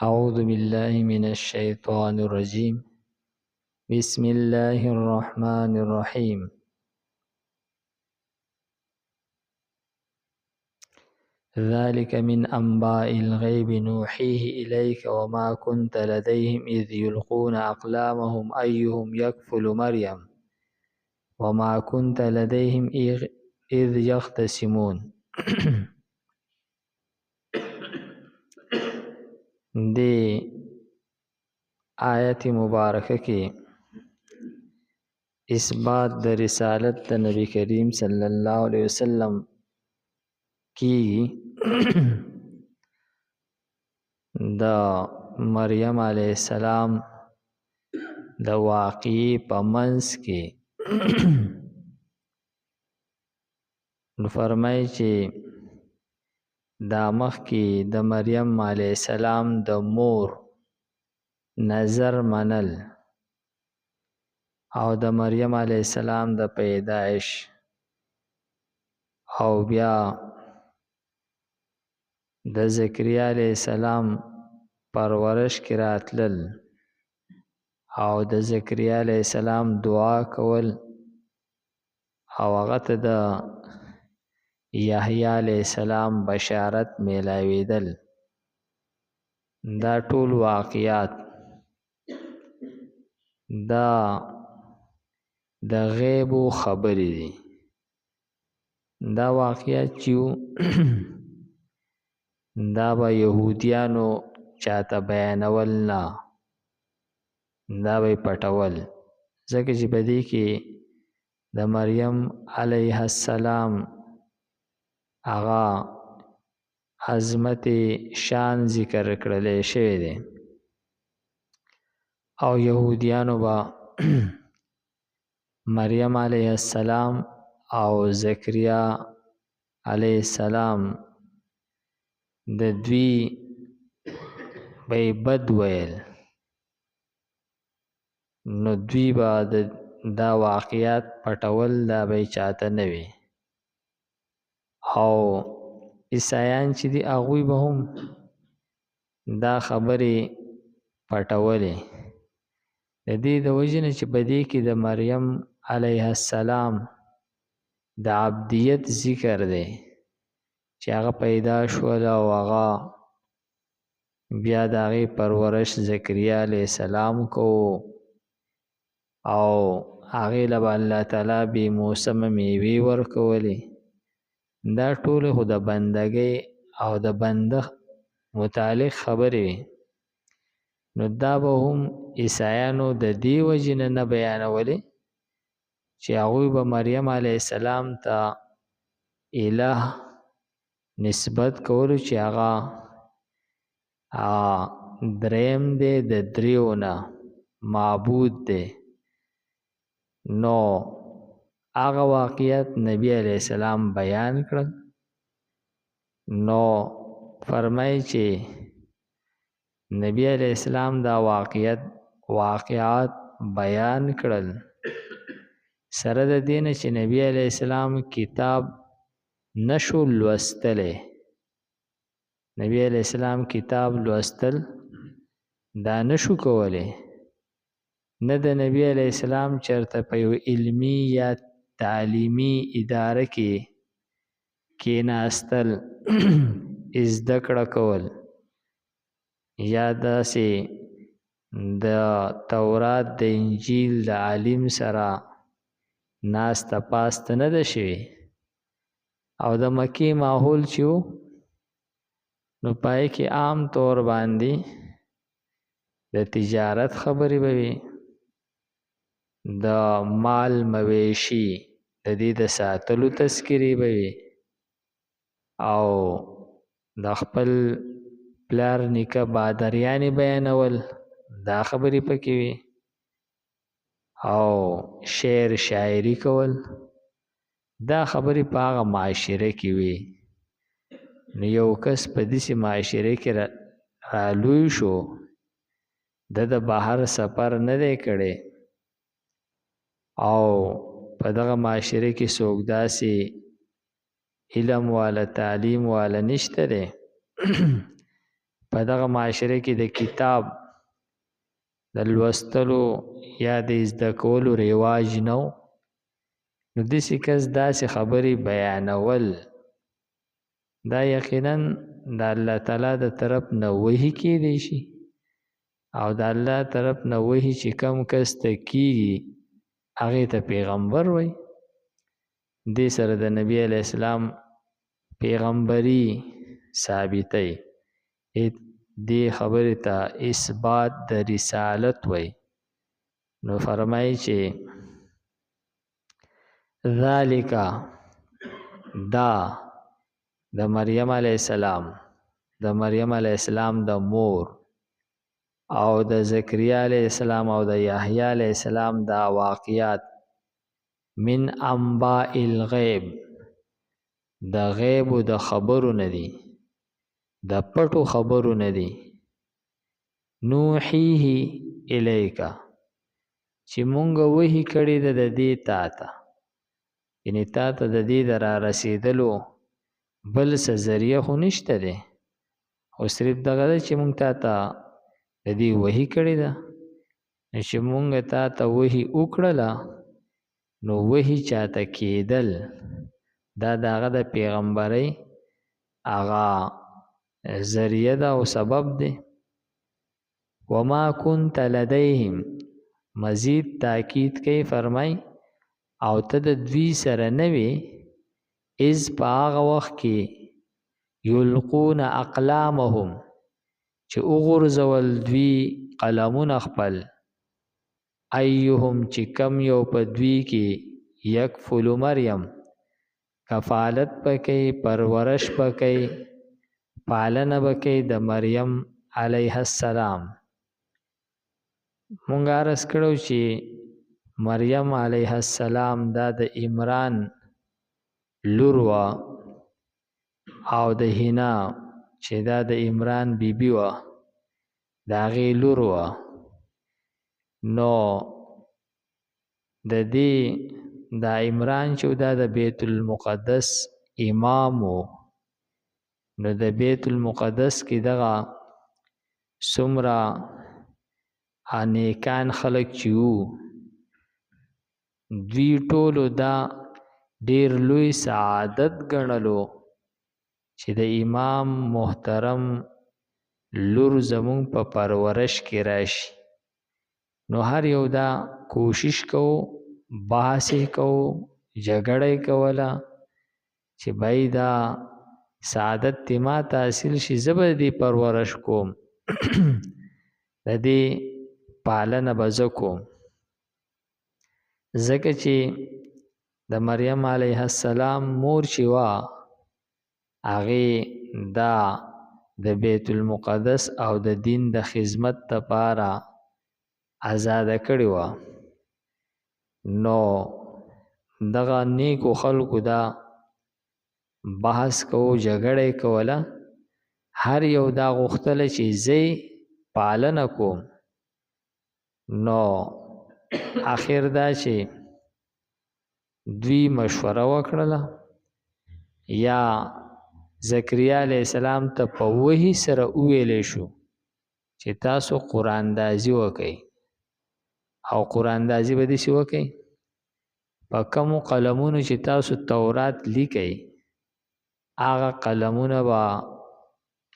أعوذ بالله من الشيطان الرجيم. بسم الله الرحمن الرحيم. ذلك من أنباء الغيب نوحيه إليك وما كنت لديهم إذ يلقون أقلامهم أيهم يكفل مريم وما كنت لديهم إذ يختصمون. دی آیت مبارکه کې اثبات د رسالت د نبی کریم صلی الله علیه وسلم کی د مریم علیه السلام د واقعي په منځ کې نو فرمایي چې دا مخکې د مریم علیه السلام د مور نظر منل او د مریم علیه السلام د پیدائش او بیا د زکریا علیه السلام پرورش کې راتلل او د زکریا علیه السلام دعا کول او هغه ته د یحیی علیه السلام بشارت میلاویدل، دا ټول واقعیات دا د غیبو خبرې دي. دا واقعیات چې دا به یهودیانو چاته بیانول نه، دا به پټول، ځکه چې په دې کې د مریم علیه السلام هغه عظمت شان ذکر کړل شوی دی او یهودیانو به مریم علیه السلام او زکریا علیه السلام د دوی به بد ویل، نو دوی به دا واقعیات پټول، دا به چاته نه وي. او عیسایان چې دي هغوی به هم دا خبرې پټولې، د دې د وجې نه چې په دې کې د مریم علیه السلام د عبدیت ذکر دی چې هغه پیدا شول او هغه بیا د هغې پرورش زکریا علیه السلام کو او هغې له به الله تعالی بې موسمه میوې ورکولې. دا ټول خو د بندګۍ او د بنده متعلق خبرې وي، نو دا به هم عیسایانو د دې وجې نه بیانولې چې هغوی به مریم علیه السلام ته اله نسبت کولو چې هغه دریم دی د دریو نه معبود دی. نو هغه واقعیت نبی علیه السلام بیان کړل، نو فرمایي چې نبی علیه السلام دا واقعات بیان کړل، سره د دې نه چې نبی علیه السلام کتاب نشو لوستلی. نبی علیه السلام کتاب لوستل دا نشو کولی، نه د نبی علیه السلام چرته په یو علمی یا تعلیمی اداره کې کېناستل زده کړه کول یا داسې د تورات د انجیل د عالم سره ناسته پاسته نه ده شوې. او د مکې ماحول چې و نو پای کې عام طور باندې د تجارت خبرې به وي، د مال مویشي د دې د ساتلو تذکرې به وي او د خپل پلار نیکه بادریانې بیانول، دا خبرې پکې وي او شعر شاعري کول، دا خبرې په هغه معاشره کې وي. نو یو کس په داسې معاشره کې رالوی شو، د بهر سفر نه دی کړی او په دغه معاشره کې څوک داسې علم والا تعلیم والا نشته دی، په دغه معاشره کې د کتاب د لوستلو یا د زده کولو رواج نو نو داسې کس داسې خبرې بیانول دا یقینا د الله تعالی د طرف نه وحی کېدی شي او د الله طرف نه وحی چې کم کس ته کېږي هغې ته پیغمبر وایي. دې سره د نبی علیه السلام پیغمبري ثابتوي. دې خبرې ته اثبات د رسالت وایي. نو فرمایي چې ذالک دا د مریم علیه السلام د مور او د زکریا علیه السلام او د یحیی علیه السلام دا واقعات من انباء الغیب د غیب او د خبرو نه دي، د پټو خبرو نه دي. نوحیه الیکا چې مونږ وحی کړی د دې تا ته، یعنی تا ته د دې د را رسیدلو بل څه ذریعه خو نشته دی، خو صرف دغه ده چې مونږ تا ته د دې وحی کړی ده. چې مونږ تا ته وحی وکړله نو وحی چاته کېدل دا د هغه د پیغمبرۍ هغه ذریعه ده او سبب دی. وما كنت لديهم مزید تاکید کوي، فرمای او ته د دوی سره نه وې اذ په هغه وخت کې یلقون اقلامهم چې وغورځول دوی قلمونه خپل، ایهم چې کم یو په دوی کې یکفل مریم کفالت پکې پرورش پکې پالنه پکې د مریم علیه السلام. مونږ عرض کړو چې مریم علیه السلام دا د عمران لور وه او د حنا چې دا د عمران بیبي وه د هغې لور وه. نو د دې دا عمران چې دا د بیت المقدس امام و، نو د بیت المقدس کې دغه څومره نیکان خلک چې وو دوی ټولو دا ډیر لوی سعادت ګڼلو چې د امام محترم لور زمون په پرورش کې راشي. نو هر یو دا کوشش کو، بحث کو، جګړه کوله چې بای دا سعادت تی ما تحصیل شي زبر دی پرورش کوم د دې پالنه به زه کوم. ځکه چې د مریم علیه السلام مور چې وه هغې دا د بیت المقدس او د دین د خدمت لپاره آزاده کړې وه. نو دغه نیکو خلکو دا بحث کو، جګړه کوله، هر یو دا غوښتله چې زه پالنه کوم. نو اخر دا چې دوی مشوره وکړله یا زکریا علیه السلام ته په وحی سره وویلی شو چې تاسو قراندازي وکئ او قراندازي به داسې وکئ په کومو قلمونو چې تاسو تورات لیکئ هغه قلمونه به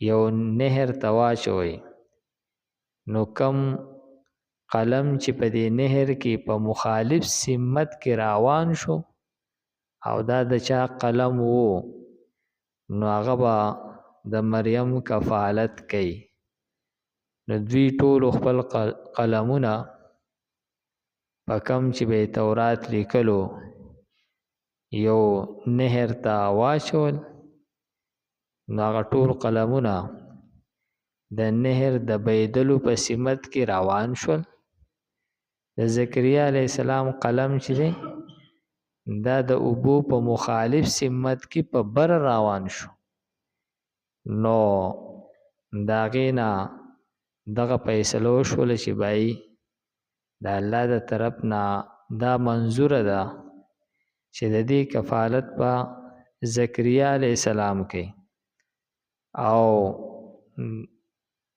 یو نهر ته واچوئ. نو کم قلم چې په دې نهر کې په مخالف سمت کې روان شو او دا د چا قلم وو نو هغه به د مریم کفالت کوي. نو دوی ټول خپل قلمونه په کم چې به تورات لیکلو یو نهر ته واچول. نو هغه ټول قلمونه د نهر د بهیدلو په سمت کې روان شول. د زکریا علیه السلام قلم چې دی دا د اوبو په مخالف سمت کې په بر روان شو. نو د هغې نه دغه فیصله وشوله چې بای د الله د طرف نه دا منظوره ده چې د دې کفالت په زکریا علیه السلام کوي او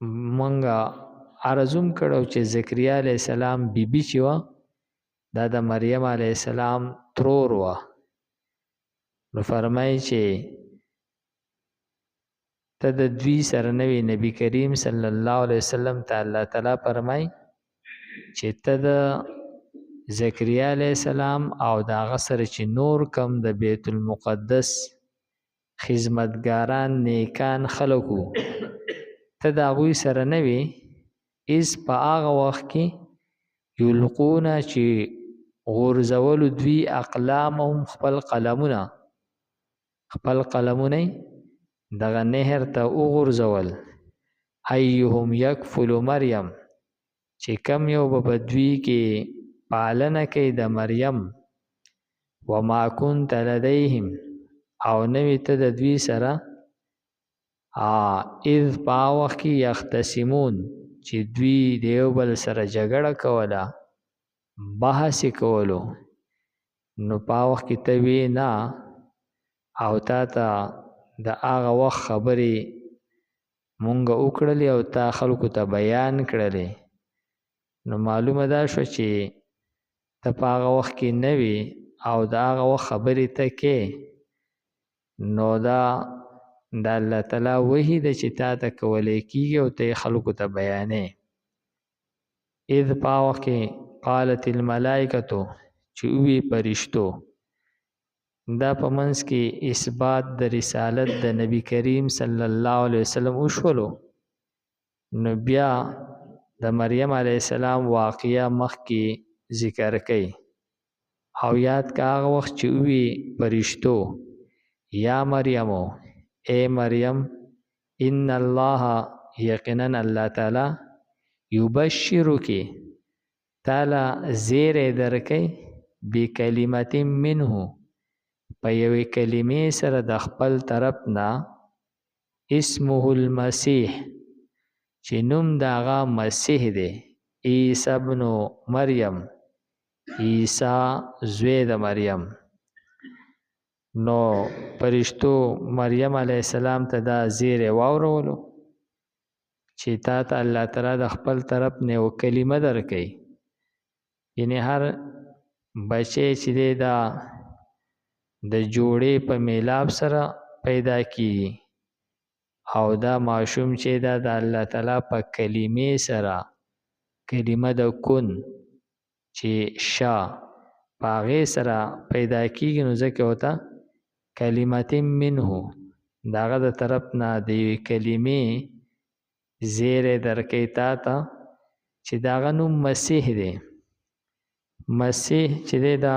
منګه ارزوم کړو چې زکریا علیه السلام بیبي چې وه دا د مریم علیه السلام ترور وه. نو فرمایي چې ته د دوی سره نوی نبی کریم صلی الله علیه وسلم ته الله تعالی فرمایي چې ته د زکریا علیه السلام او د هغه سره چې نور کم د بیت المقدس خدمتګاران نیکان خلکو ته د هغوی سره نه وې ایز په هغه وخت کې یلقونه چې غورځولو دوی اقلامهم خپل قلمونه دغه نهر ته وغورځول ایهم یکفل مریم چې کم یو به دوی کې پالنه کوي د مریم وما كنت لديهم او نوی ته د دوی سره اذ په وخت کې یختصمون چې دوی د یو بل سره جګړه کوله بحث کولو نو په وخت کې ته وی نه او تا ته د هغه وخت خبرې مونږ وکړلې او تا خلکو ته بیان کړلې نو معلومه دا شو چې ته په هغه وخت کې نه وې او د هغه وخت خبرې ته کې نو دا د الله تعالی وحی ده چې تا ته کولی کېږي او ته خلکو ته بیانې. اذ په وخت کې قالت الملائکتو چې وی پرشتو دا په منځ کې اثبات د رسالت د نبی کریم صلی الله علیه وسلم وشولو نو بیا د مریم علیه السلام واقعه مخکې ذکر کړي او یاد کا هغه وخت چې وی پرشتو یا مریمو اے مریم ان الله یقینا الله تعالی یبشرکی تعالی زیر درکې بکلمت منه په یوې کلمې سره د خپل طرف نه اسمه المسیح چې نوم د هغه مسیح دی عیسی ابن مریم عیسی زوی د مریم. نو پرشتو مریم علیه السلام ته دا زیری واورولو چې تا ته الله تعالی د خپل طرف نه یو کلمه درکوي یعنی هر بچی چې دی دا د جوړې په میلاب سره پیدا کیږي او دا ماشوم چې دا د الله تعالی په کلمې سره کلمه د کن چې شا په هغې سره پیدا کیږي نو ځکه ورته کلمت منه داغه د طرف نه د یوې کلمې زیری درکوي تا ته چې داغه نوم مسیح دی. مسیح چې دی دا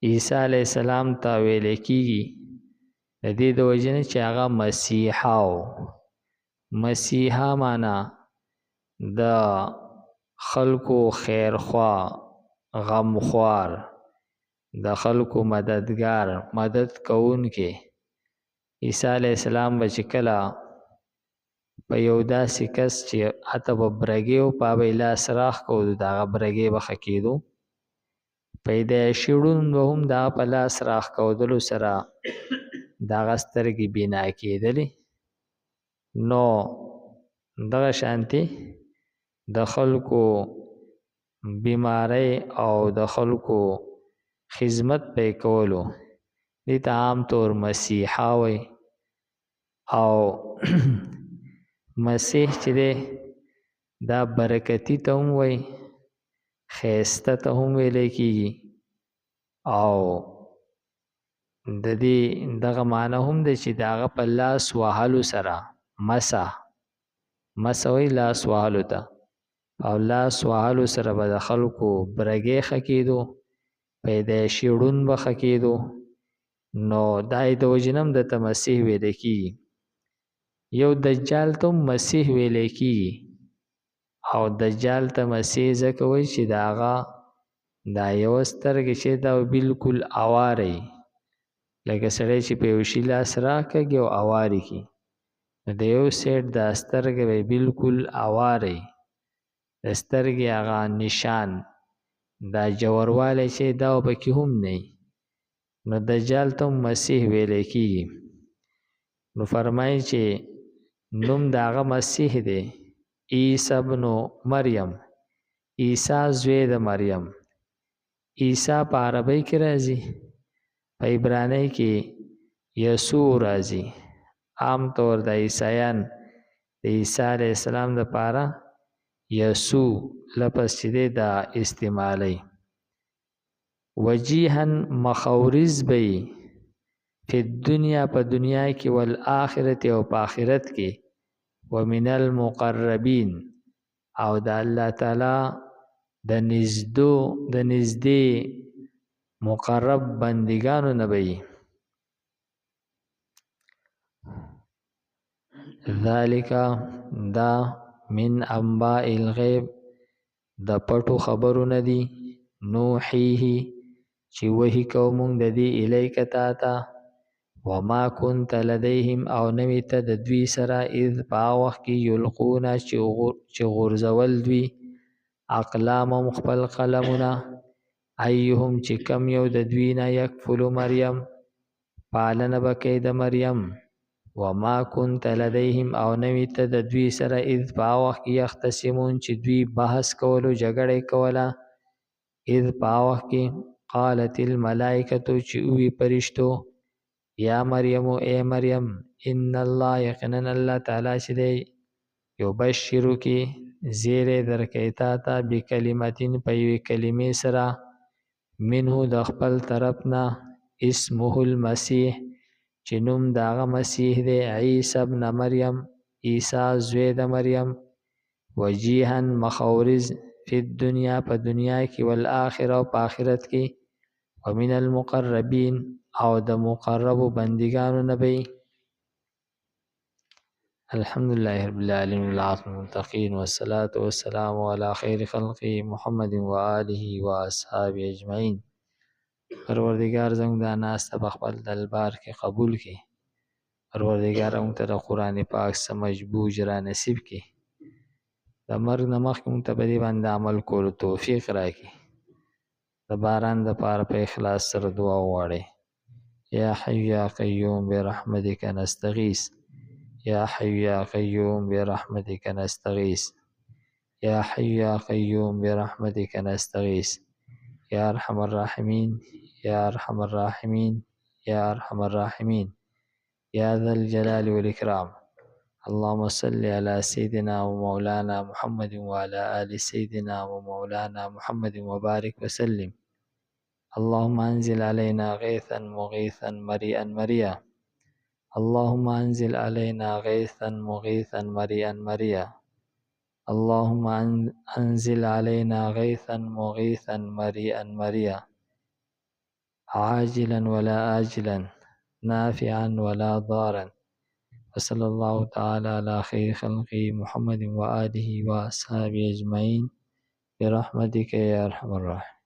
عیسی علیه السلام ته ویلی کیږي د دې د وجې نه چې هغه مسیحا و. مسیحا معنا د خلکو خیرخوا غمخوار د خلکو مددگار مدد کوونکی. عیسی علیه السلام به چې کله په یو داسې کس چې حتی به برګې و په به یې لاس راښ کو د هغه برګې به ښه کېدو پیدایشي ړوند به هم د هغه په لاس راښ کودلو سره د هغه سترګې بینا کېدلې. نو دغه شانتې د خلکو بیماری او د خلکو خدمت پې کولو دې ته عام طور مسیحا وی او مسیح چې دی دا برکتی ته هم وی ښایسته ته هم ویلی کېږي او د دې دغه معنی هم دی چې د هغه په لاس وهلو سره مسه وی لاس وهلو ته او لاس وهلو سره به د خلکو برګې ښه کېدو پیدایشي ړوند به ښه کېدو. نو دا یې د وجې نه هم درته مسیح ویلی کېږي. یو دجال ته هم مسیح ویلی کېږي او دجال ته مسیح ځکه وایي چې د هغه دا یوه سترګې چې دا بلکل اواره وي لکه سړی چې په یو شي لاس راکږي او اوارې کړي نو د یو سیټ دا سترګې به بلکل اواره وي د سترګې هغه نشان دا جوړوالی چې دا پکې هم نه وي نو دجال ته هم مسیح ویلی کېږي. نو فرمایي چې نوم داغه مسیح دی عیسی ابن مریم عیسی زوی د مریم عیسی په عربی کې راځي په عبرانی کې یسوع راځي عام طور د عیسایان د عیسی علیه السلام د پاره یسوع لفظ چې دی دا استعمالی وجیهن مخورز بی فی الدنیا په دنیا کې والآخرت او په آخرت کې ومن المقربین او د الله تعالی د نږدې مقرب بندگانو نه بی ذالک دا من انباء الغیب د پټو خبرونه دي نوحیه چې وحی کومون د دې الیک تا ته وما كنت لديهم او نوی ته د دوی سره اذ په وخت کې یلقون چې غورځول دوی اقلامهم خپل قلمونه ایهم چې کم یو د دوی نه یکفل مریم پالنه بکې د مریم وما كنت لديهم او نوی ته د دوی سره اذ په وخت کې یختصمون چې دوی بحث کولو جګړه کوله اذ په وخت کې قالت الملائکه چې وی پرشتو یا مریم اے مریم ان الله یقینا الله تعالی چې دی یبشرک زیره درکې تا ته بکلمتین په یوې کلمې سره منه د خپل طرفنا اسمه المسیح چې نوم داغه مسیح دی عیسی ابن مریم عیسی زوی د مریم وجیهن مخورز فی الدنیا په دنیا کې والآخرة او په آخرت کې ومن المقربین او د مقرب بندگانو نبی الحمدلله رب العالمین والعاقبۃ للمتقین والصلاة والسلام علی خیر خلقه محمد و آله و اصحابه اجمعین پروردگار زموږ دا ناسته په خپل دربار کې قبول کړي پروردگار موږ ته د قرآن پاک سمجھ بوج را نصیب کړي د مرګ نه مخکې موږ ته په دې باندې عمل کولو توفیق راکړي د باران دپاره په اخلاص سره دعا وغواړئ یا حی یا قیوم برحمتک نستغیث یا حی یا قیوم برحمتک نستغیث یا حی یا قیوم برحمتک نستغیث یا ارحم الراحمین یا ارحم الراحمین یا ارحم الراحمین یا ذا الجلال والاکرام اللهم صل على سيدنا ومولانا محمد وعلى آل سيدنا ومولانا محمد وبارك وسلم اللهم انزل علينا غيثا مغيثا مريئا مريا اللهم انزل علينا غيثا مغيثا مريئا مريا اللهم انزل علينا غيثا مغيثا مريئا مريا عاجلا ولا آجلا نافعا ولا ضارا وصلى الله تعالى على خير خلقه محمد وآله وأصحابه أجمعين برحمتك يا أرحم الراحمين